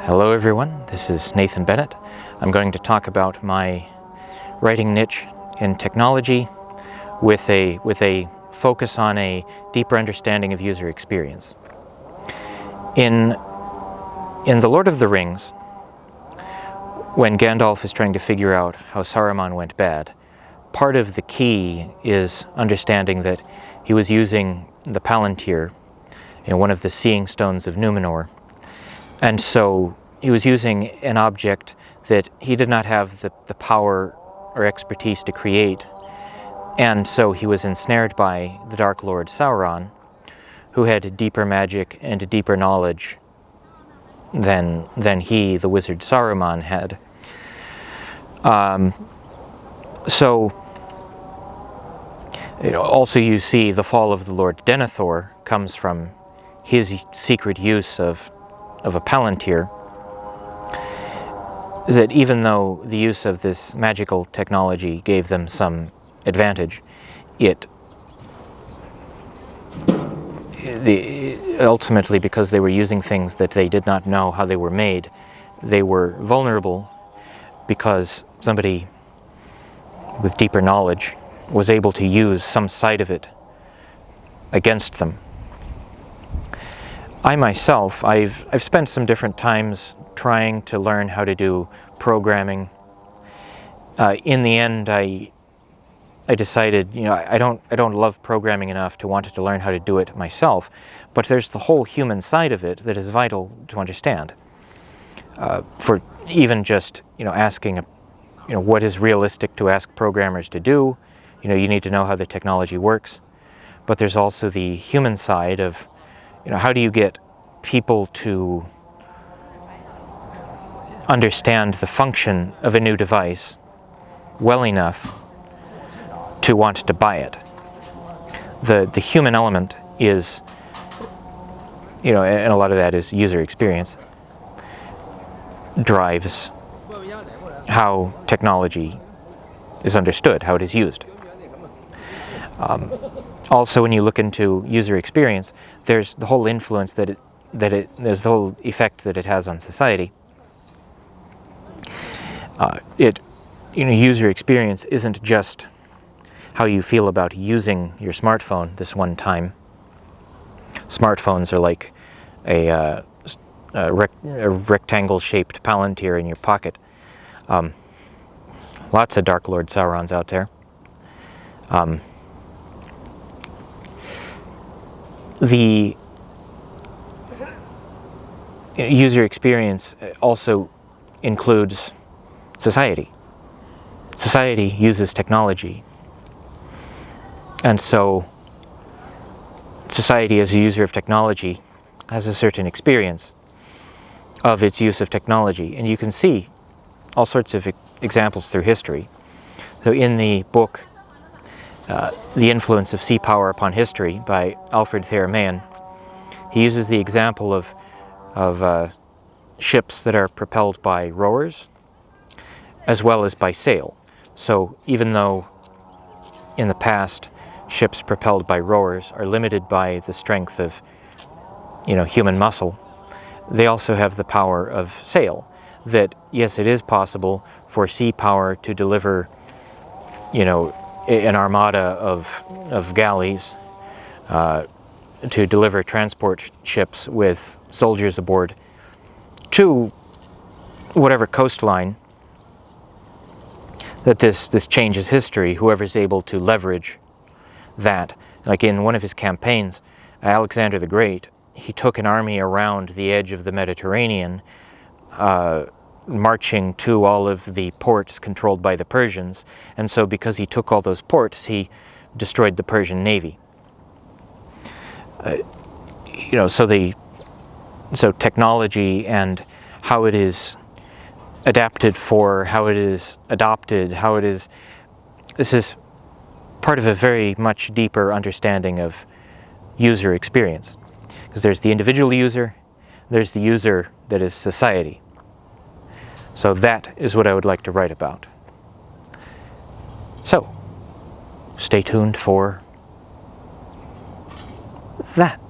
Hello everyone, this is Nathan Bennett. I'm going to talk about my writing niche in technology with a focus on a deeper understanding of user experience. In The Lord of the Rings, when Gandalf is trying to figure out how Saruman went bad, part of the key is understanding that he was using the Palantir, one of the seeing stones of Numenor. And so he was using an object that he did not have the power or expertise to create. And so he was ensnared by the Dark Lord Sauron, who had deeper magic and deeper knowledge than he, the wizard Saruman, had. Also you see the fall of the Lord Denethor comes from his secret use of a Palantir, is that even though the use of this magical technology gave them some advantage, ultimately, because they were using things that they did not know how they were made, they were vulnerable because somebody with deeper knowledge was able to use some side of it against them. I myself, I've spent some different times trying to learn how to do programming. In the end, I decided, I don't love programming enough to want to learn how to do it myself, but there's the whole human side of it that is vital to understand. For even just, asking, what is realistic to ask programmers to do. You need to know how the technology works, but there's also the human side of, how do you get people to understand the function of a new device well enough to want to buy it. The human element is, and a lot of that is user experience, drives how technology is understood, how it is used. Also, when you look into user experience, there's the whole influence there's the whole effect that it has on society. User experience isn't just how you feel about using your smartphone this one time. Smartphones are like a rectangle-shaped Palantir in your pocket. Lots of Dark Lord Saurons out there. The user experience also includes society. Society uses technology. And so society, as a user of technology, has a certain experience of its use of technology. And you can see all sorts of examples through history. So in the book, The Influence of Sea Power Upon History by Alfred Thayer Mahan, he uses the example of ships that are propelled by rowers as well as by sail. So even though in the past ships propelled by rowers are limited by the strength of human muscle, they also have the power of sail. That yes, it is possible for sea power to deliver an armada of galleys, to deliver transport ships with soldiers aboard to whatever coastline, that this changes history. Whoever's able to leverage that. Like in one of his campaigns, Alexander the Great, he took an army around the edge of the Mediterranean, marching to all of the ports controlled by the Persians, and so because he took all those ports, he destroyed the Persian navy. So technology and how it is adapted for, how it is adopted, this is part of a very much deeper understanding of user experience. Because there's the individual user, there's the user that is society. So that is what I would like to write about. So, stay tuned for that.